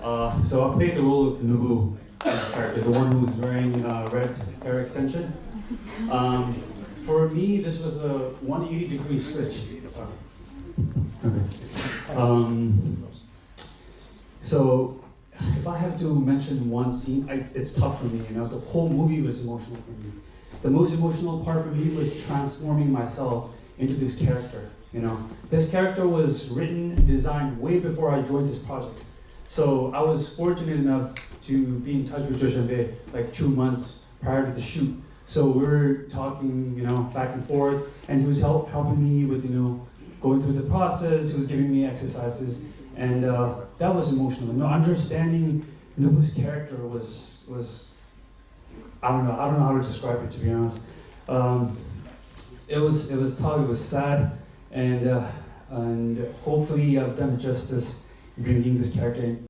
So I played the role of Nubu, character, the one who's wearing red hair extension. For me, this was a 180-degree switch. Okay. So if I have to mention one scene, it's tough for me. You know, the whole movie was emotional for me. The most emotional part for me was transforming myself into this character. You know, this character was written and designed way before I joined this project. So I was fortunate enough to be in touch with Joshanbe like 2 months prior to the shoot. So we were talking, you know, back and forth, and he was helping me with, you know, going through the process. He was giving me exercises, and that was emotional. You know, understanding Nubu's character was I don't know how to describe it, to be honest. It was tough. It was sad, and hopefully I've done justice bringing this character in.